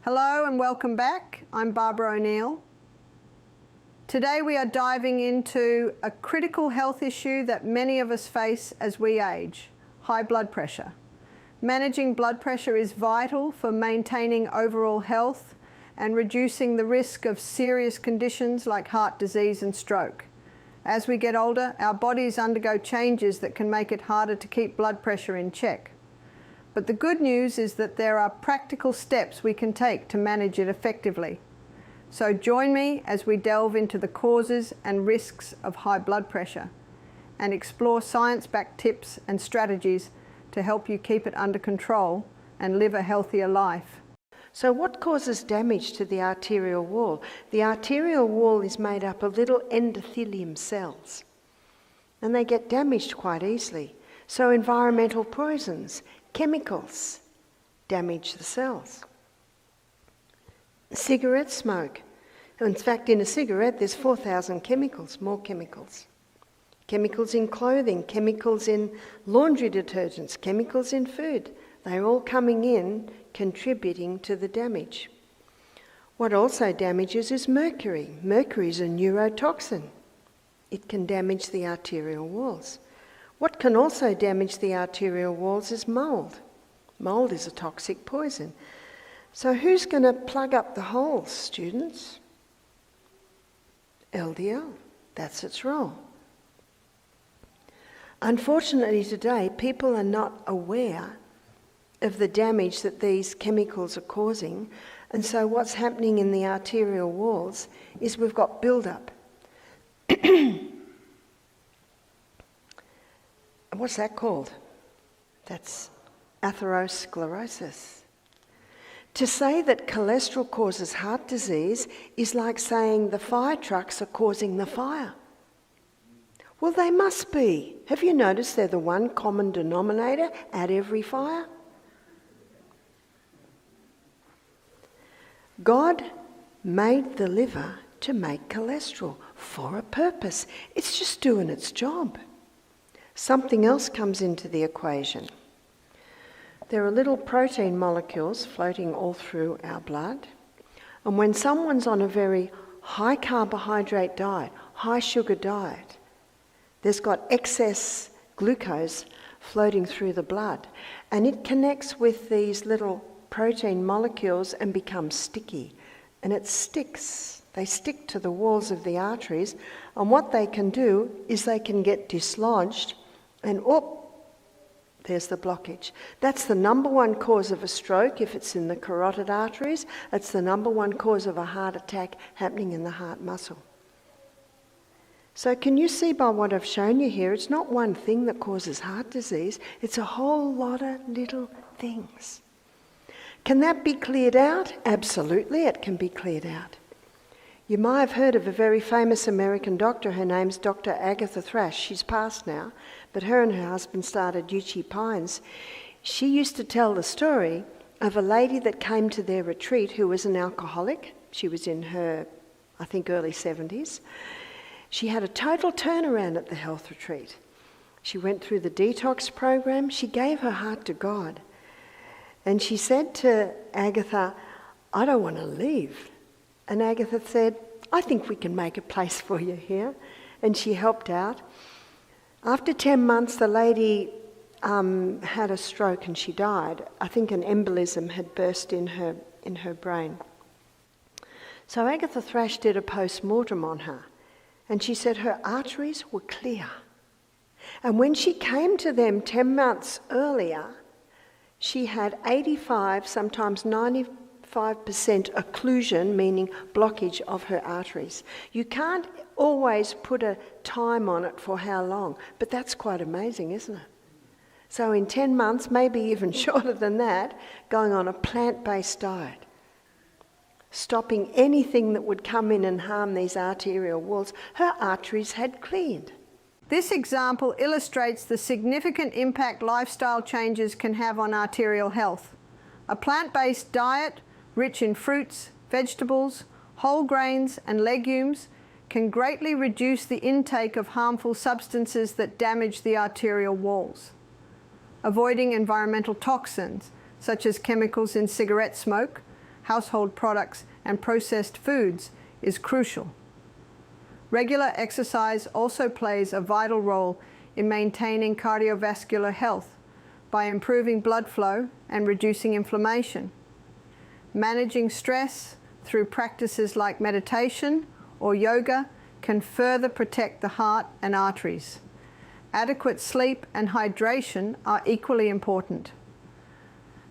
Hello and welcome back. I'm Barbara O'Neill. Today we are diving into a critical health issue that many of us face as we age: high blood pressure. Managing blood pressure is vital for maintaining overall health and reducing the risk of serious conditions like heart disease and stroke. As we get older, our bodies undergo changes that can make it harder to keep blood pressure in check. But the good news is that there are practical steps we can take to manage it effectively. So join me as we delve into the causes and risks of high blood pressure and explore science-backed tips and strategies to help you keep it under control and live a healthier life. So what causes damage to the arterial wall? The arterial wall is made up of little endothelium cells, and they get damaged quite easily. So environmental poisons, chemicals, damage the cells. Cigarette smoke. In fact, in a cigarette there's 4,000 chemicals, more chemicals. Chemicals in clothing, chemicals in laundry detergents, chemicals in food. They're all coming in, contributing to the damage. What also damages is mercury. Mercury is a neurotoxin. It can damage the arterial walls. What can also damage the arterial walls is mould. Mould is a toxic poison. So who's going to plug up the holes, students? LDL. That's its role. Unfortunately today, people are not aware of the damage that these chemicals are causing, and so what's happening in the arterial walls is we've got build-up. What's that called? That's atherosclerosis. To say that cholesterol causes heart disease is like saying the fire trucks are causing the fire. Well, they must be. Have you noticed they're the one common denominator at every fire? God made the liver to make cholesterol for a purpose. It's just doing its job. Something else comes into the equation. There are little protein molecules floating all through our blood. And when someone's on a very high carbohydrate diet, high sugar diet, there's got excess glucose floating through the blood. And it connects with these little protein molecules and becomes sticky. And it sticks. They stick to the walls of the arteries. And what they can do is they can get dislodged and there's the blockage. That's the number one cause of a stroke if it's in the carotid arteries. It's the number one cause of a heart attack happening in the heart muscle. So can you see by what I've shown you here, it's not one thing that causes heart disease, it's a whole lot of little things. Can that be cleared out? Absolutely, it can be cleared out. You might have heard of a very famous American doctor. Her name's Dr. Agatha Thrash. She's passed now, but her and her husband started Uchee Pines. She used to tell the story of a lady that came to their retreat who was an alcoholic. She was in her, I think, early 70s. She had a total turnaround at the health retreat. She went through the detox program. She gave her heart to God. And she said to Agatha, "I don't want to leave." And Agatha said, "I think we can make a place for you here." And she helped out. After 10 months, the lady had a stroke and she died. I think an embolism had burst in her brain. So Agatha Thrash did a post-mortem on her. And she said her arteries were clear. And when she came to them 10 months earlier, she had 85, sometimes 95% occlusion, meaning blockage of her arteries. You can't always put a time on it for how long, but that's quite amazing, isn't it? So in 10 months, maybe even shorter than that, going on a plant-based diet, stopping anything that would come in and harm these arterial walls, her arteries had cleared. This example illustrates the significant impact lifestyle changes can have on arterial health. A plant-based diet, rich in fruits, vegetables, whole grains and legumes, can greatly reduce the intake of harmful substances that damage the arterial walls. Avoiding environmental toxins, such as chemicals in cigarette smoke, household products, and processed foods is crucial. Regular exercise also plays a vital role in maintaining cardiovascular health by improving blood flow and reducing inflammation. Managing stress through practices like meditation or yoga can further protect the heart and arteries. Adequate sleep and hydration are equally important.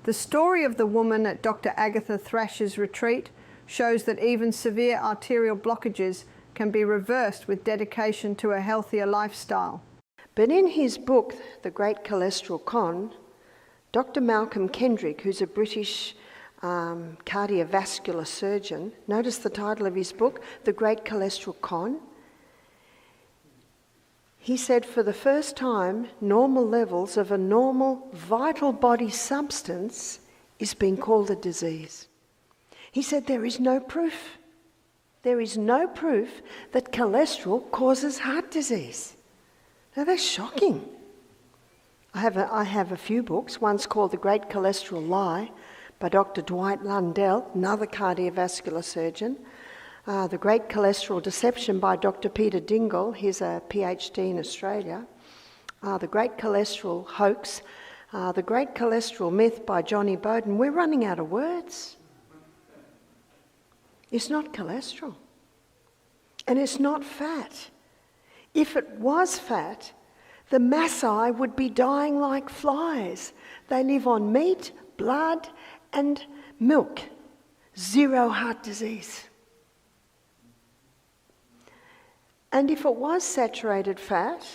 The story of the woman at Dr. Agatha Thrash's retreat shows that even severe arterial blockages can be reversed with dedication to a healthier lifestyle. But in his book, The Great Cholesterol Con, Dr. Malcolm Kendrick, who's a British cardiovascular surgeon, notice the title of his book, The Great Cholesterol Con. He said for the first time, normal levels of a normal vital body substance is being called a disease. He said there is no proof. There is no proof that cholesterol causes heart disease. Now that's shocking. I have a few books. One's called The Great Cholesterol Lie by Dr. Dwight Lundell, another cardiovascular surgeon. The Great Cholesterol Deception by Dr. Peter Dingle, he's a PhD in Australia. The Great Cholesterol Hoax, The Great Cholesterol Myth by Johnny Bowden. We're running out of words. It's not cholesterol. And it's not fat. If it was fat, the Maasai would be dying like flies. They live on meat, blood, and milk. Zero heart disease. And if it was saturated fat,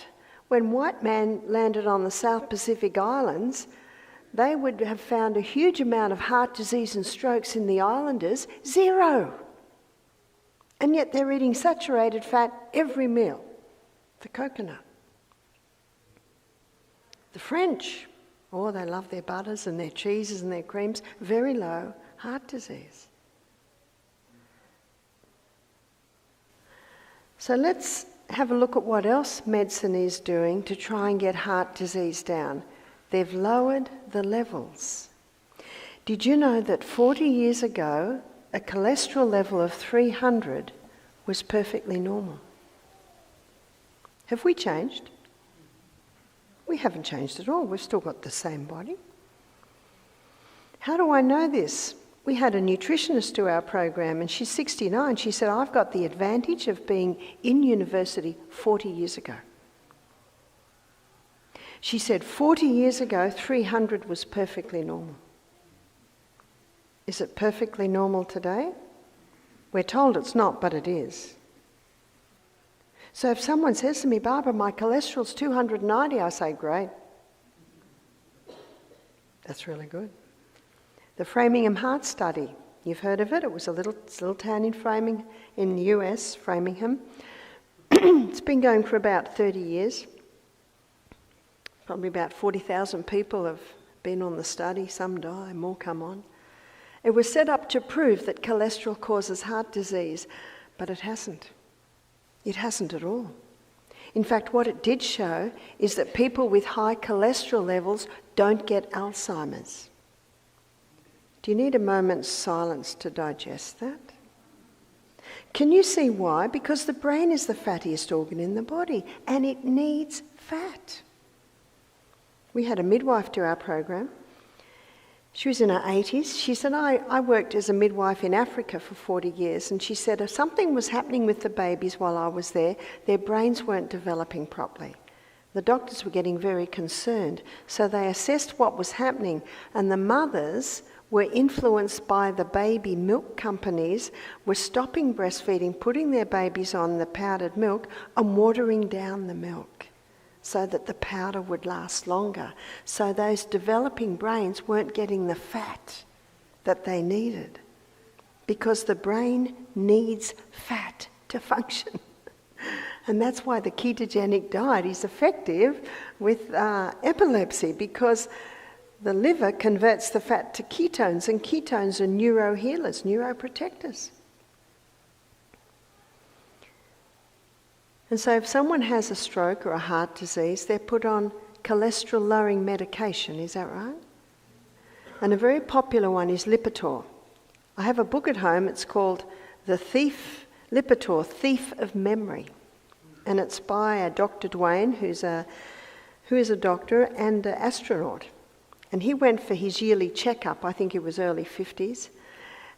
when white man landed on the South Pacific Islands, they would have found a huge amount of heart disease and strokes in the islanders. Zero. And yet they're eating saturated fat every meal. The coconut. The French, oh, they love their butters and their cheeses and their creams. Very low heart disease. So let's have a look at what else medicine is doing to try and get heart disease down. They've lowered the levels. Did you know that 40 years ago, a cholesterol level of 300 was perfectly normal? Have we changed? We haven't changed at all. We've still got the same body. How do I know this? We had a nutritionist do our program and she's 69. She said, I've got the advantage of being in university 40 years ago. She said 40 years ago, 300 was perfectly normal. Is it perfectly normal today? We're told it's not, but it is. So if someone says to me, Barbara, my cholesterol's 290, I say, great. That's really good. The Framingham Heart Study, you've heard of it. It was a little town in the US, Framingham. It's been going for about 30 years. Probably about 40,000 people have been on the study. Some die, more come on. It was set up to prove that cholesterol causes heart disease, but it hasn't. It hasn't at all. In fact, what it did show is that people with high cholesterol levels don't get Alzheimer's. Do you need a moment's silence to digest that? Can you see why? Because the brain is the fattiest organ in the body and it needs fat. We had a midwife do our program. She was in her 80s. She said, I worked as a midwife in Africa for 40 years, and she said if something was happening with the babies while I was there, their brains weren't developing properly. The doctors were getting very concerned, so they assessed what was happening, and the mothers were influenced by the baby milk companies, were stopping breastfeeding, putting their babies on the powdered milk and watering down the milk so that the powder would last longer. So those developing brains weren't getting the fat that they needed because the brain needs fat to function. And that's why the ketogenic diet is effective with epilepsy, because the liver converts the fat to ketones, and ketones are neurohealers, neuroprotectors. And so if someone has a stroke or a heart disease, they're put on cholesterol-lowering medication, is that right? And a very popular one is Lipitor. I have a book at home, it's called Lipitor, Thief of Memory. And it's by a Dr. Dwayne, who is a doctor and an astronaut. And he went for his yearly checkup, I think it was early 50s,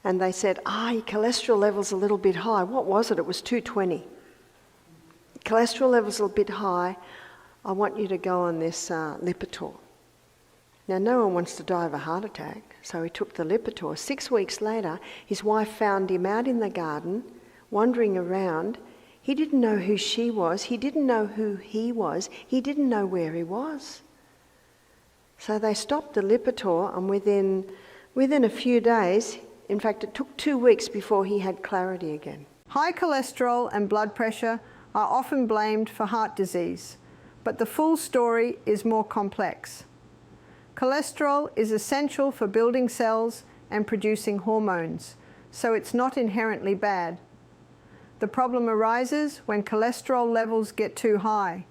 and they said, your cholesterol level's a little bit high. What was it? It was 220. Cholesterol level's a little bit high. I want you to go on this Lipitor. Now, no one wants to die of a heart attack, so he took the Lipitor. 6 weeks later, his wife found him out in the garden, wandering around. He didn't know who she was. He didn't know who he was. He didn't know where he was. So they stopped the Lipitor, and within a few days, in fact, it took 2 weeks before he had clarity again. High cholesterol and blood pressure are often blamed for heart disease, but the full story is more complex. Cholesterol is essential for building cells and producing hormones, so it's not inherently bad. The problem arises when cholesterol levels get too high,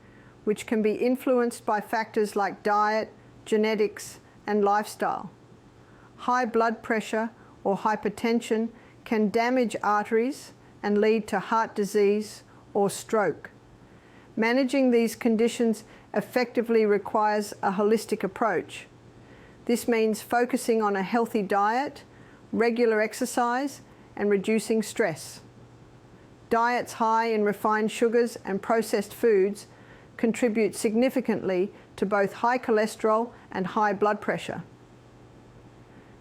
which can be influenced by factors like diet, genetics, and lifestyle. High blood pressure or hypertension can damage arteries and lead to heart disease or stroke. Managing these conditions effectively requires a holistic approach. This means focusing on a healthy diet, regular exercise, and reducing stress. Diets high in refined sugars and processed foods contribute significantly to both high cholesterol and high blood pressure.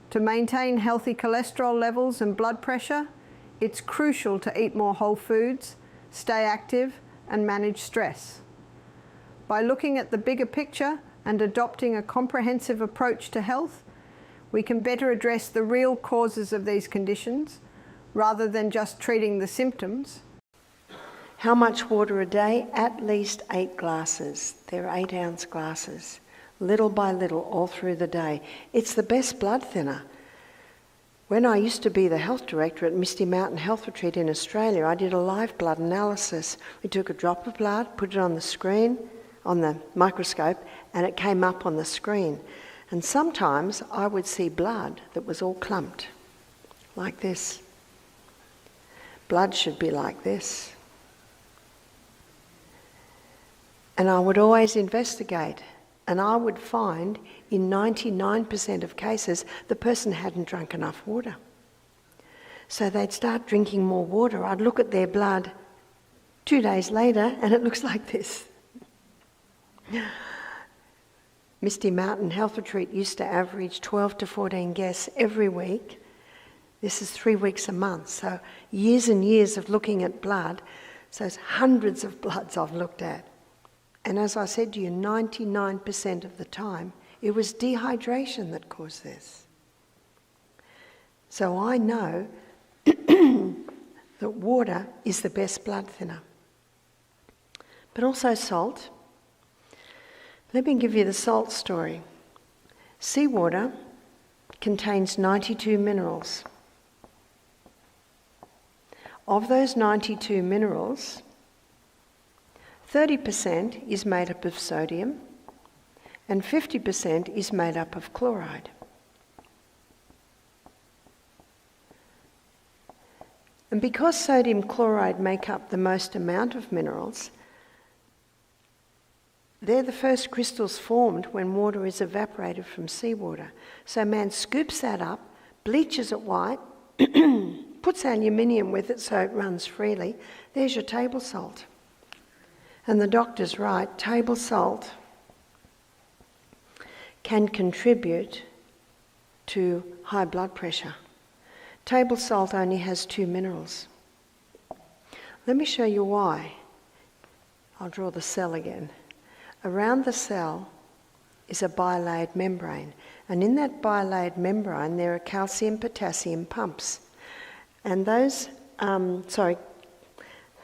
To maintain healthy cholesterol levels and blood pressure, it's crucial to eat more whole foods, stay active, and manage stress. By looking at the bigger picture and adopting a comprehensive approach to health, we can better address the real causes of these conditions rather than just treating the symptoms. How much water a day? At least 8 glasses. They're 8-ounce glasses, little by little, all through the day. It's the best blood thinner. When I used to be the health director at Misty Mountain Health Retreat in Australia, I did a live blood analysis. We took a drop of blood, put it on the screen, on the microscope, and it came up on the screen. And sometimes I would see blood that was all clumped, like this. Blood should be like this. And I would always investigate, and I would find in 99% of cases the person hadn't drunk enough water. So they'd start drinking more water. I'd look at their blood 2 days later and it looks like this. Misty Mountain Health Retreat used to average 12 to 14 guests every week. This is 3 weeks a month, so years and years of looking at blood. So it's hundreds of bloods I've looked at. And as I said to you, 99% of the time, it was dehydration that caused this. So I know that water is the best blood thinner. But also salt. Let me give you the salt story. Seawater contains 92 minerals. Of those 92 minerals, 30% is made up of sodium and 50% is made up of chloride. And because sodium chloride make up the most amount of minerals, they're the first crystals formed when water is evaporated from seawater. So man scoops that up, bleaches it white, puts aluminium with it so it runs freely. There's your table salt. And the doctor's right, table salt can contribute to high blood pressure. Table salt only has 2 minerals. Let me show you why. I'll draw the cell again. Around the cell is a bilayered membrane, and in that bilayered membrane there are calcium-potassium pumps. And those,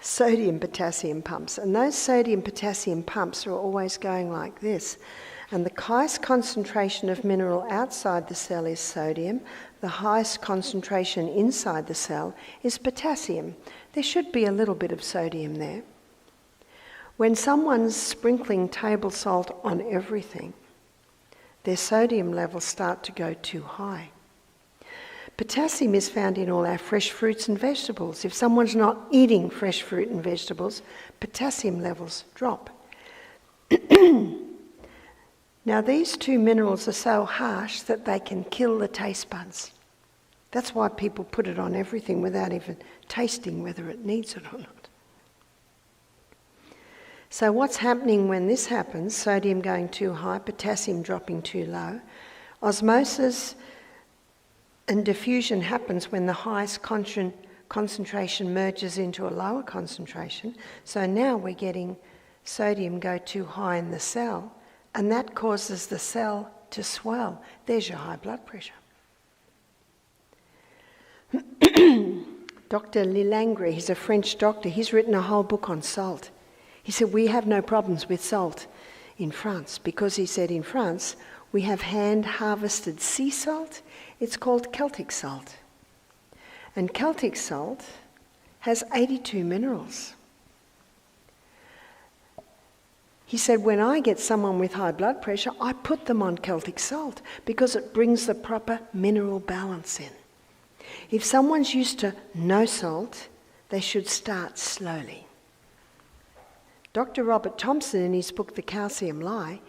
sodium-potassium pumps. And those sodium-potassium pumps are always going like this. And the highest concentration of mineral outside the cell is sodium. The highest concentration inside the cell is potassium. There should be a little bit of sodium there. When someone's sprinkling table salt on everything, their sodium levels start to go too high. Potassium is found in all our fresh fruits and vegetables. If someone's not eating fresh fruit and vegetables, potassium levels drop. Now these two minerals are so harsh that they can kill the taste buds. That's why people put it on everything without even tasting whether it needs it or not. So what's happening when this happens, sodium going too high, potassium dropping too low? Osmosis and diffusion happens when the highest concentration merges into a lower concentration. So now we're getting sodium go too high in the cell, and that causes the cell to swell. There's your high blood pressure. Dr. Lilangre, he's a French doctor, he's written a whole book on salt. He said, we have no problems with salt in France, because he said in France, we have hand-harvested sea salt. It's called Celtic salt. And Celtic salt has 82 minerals. He said, when I get someone with high blood pressure, I put them on Celtic salt because it brings the proper mineral balance in. If someone's used to no salt, they should start slowly. Dr. Robert Thompson, in his book, The Calcium Lie,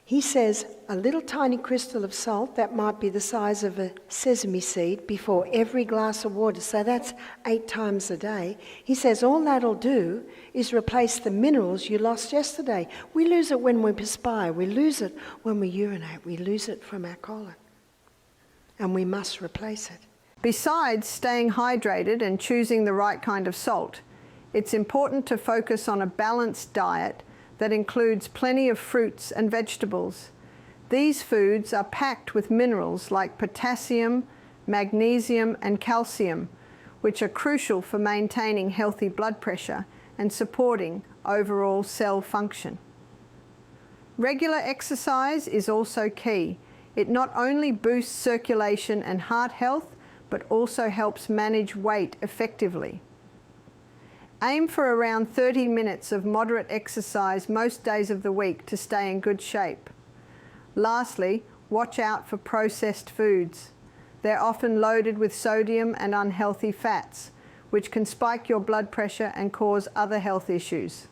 he says a little tiny crystal of salt, that might be the size of a sesame seed, before every glass of water, so that's 8 times a day. He says all that'll do is replace the minerals you lost yesterday. We lose it when we perspire, we lose it when we urinate, we lose it from our colon. And we must replace it. Besides staying hydrated and choosing the right kind of salt, it's important to focus on a balanced diet that includes plenty of fruits and vegetables. These foods are packed with minerals like potassium, magnesium, and calcium, which are crucial for maintaining healthy blood pressure and supporting overall cell function. Regular exercise is also key. It not only boosts circulation and heart health, but also helps manage weight effectively. Aim for around 30 minutes of moderate exercise most days of the week to stay in good shape. Lastly, watch out for processed foods. They're often loaded with sodium and unhealthy fats, which can spike your blood pressure and cause other health issues.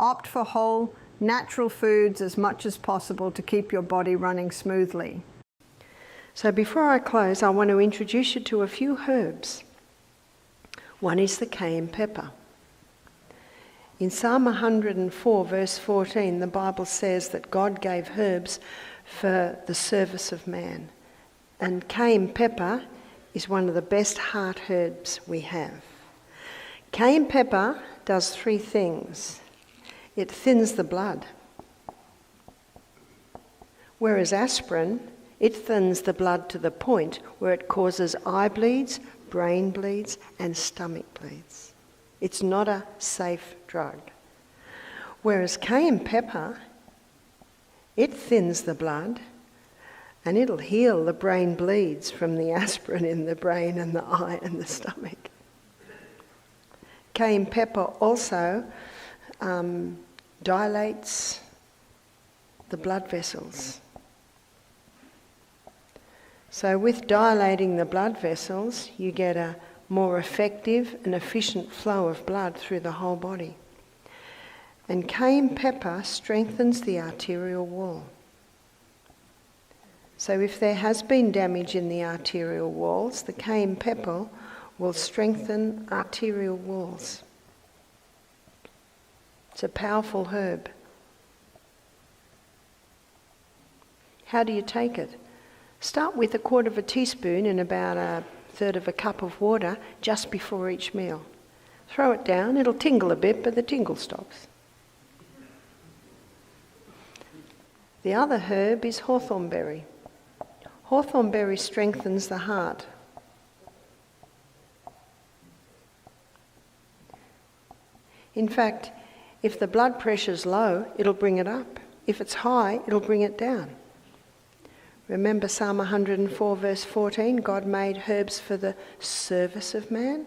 Opt for whole, natural foods as much as possible to keep your body running smoothly. So before I close, I want to introduce you to a few herbs. One is the cayenne pepper. In Psalm 104, verse 14, the Bible says that God gave herbs for the service of man. And cayenne pepper is one of the best heart herbs we have. Cayenne pepper does 3 things. It thins the blood. Whereas aspirin, it thins the blood to the point where it causes eye bleeds, brain bleeds, and stomach bleeds. It's not a safe drug. Whereas cayenne pepper, it thins the blood and it'll heal the brain bleeds from the aspirin in the brain and the eye and the stomach. Cayenne pepper also dilates the blood vessels. So with dilating the blood vessels, you get a more effective and efficient flow of blood through the whole body. And cayenne pepper strengthens the arterial wall. So if there has been damage in the arterial walls, the cayenne pepper will strengthen arterial walls. It's a powerful herb. How do you take it? Start with 1/4 teaspoon in about 1/3 cup of water just before each meal. Throw it down, it'll tingle a bit, but the tingle stops. The other herb is hawthorn berry. Hawthorn berry strengthens the heart. In fact, if the blood pressure's low, it'll bring it up. If it's high, it'll bring it down. Remember Psalm 104 verse 14, God made herbs for the service of man.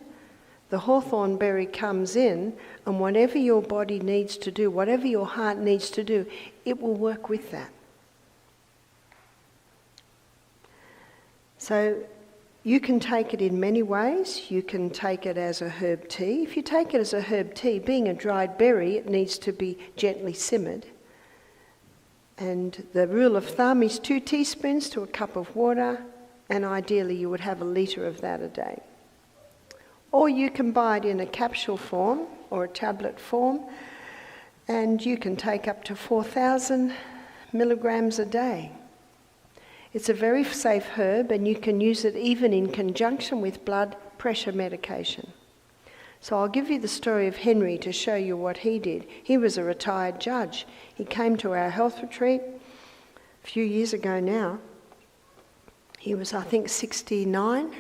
The hawthorn berry comes in, and whatever your body needs to do, whatever your heart needs to do, it will work with that. So You can take it in many ways. You can take it as a herb tea. If you take it as a herb tea, being a dried berry, it needs to be gently simmered. And the rule of thumb is 2 teaspoons to a cup of water, and ideally you would have a litre of that a day. Or you can buy it in a capsule form or a tablet form, and you can take up to 4,000 milligrams a day. It's a very safe herb, and you can use it even in conjunction with blood pressure medication. So I'll give you the story of Henry to show you what he did. He was a retired judge. He came to our health retreat a few years ago now. He was, I think, 69,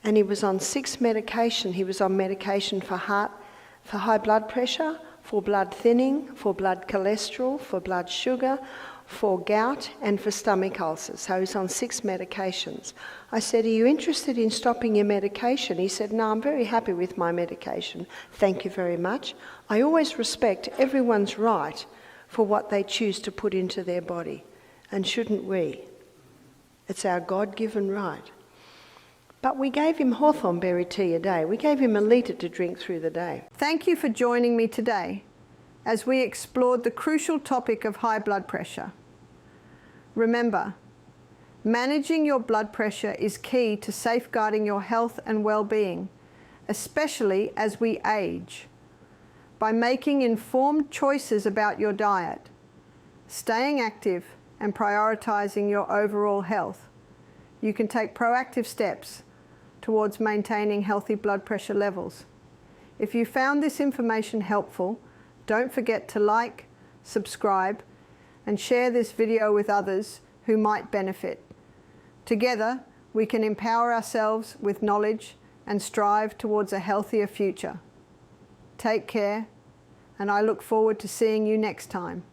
and he was on 6 medication. He was on medication for high blood pressure, for blood thinning, for blood cholesterol, for blood sugar, for gout, and for stomach ulcers. So he's on 6 medications. I said, "Are you interested in stopping your medication?" He said, "No, I'm very happy with my medication. Thank you very much. I always respect everyone's right for what they choose to put into their body. And shouldn't we? It's our God-given right." But we gave him hawthorn berry tea a day. We gave him a litre to drink through the day. Thank you for joining me today as we explored the crucial topic of high blood pressure. Remember, managing your blood pressure is key to safeguarding your health and well-being, especially as we age. By making informed choices about your diet, staying active, and prioritizing your overall health, you can take proactive steps towards maintaining healthy blood pressure levels. If you found this information helpful, don't forget to like, subscribe, and share this video with others who might benefit. Together, we can empower ourselves with knowledge and strive towards a healthier future. Take care, and I look forward to seeing you next time.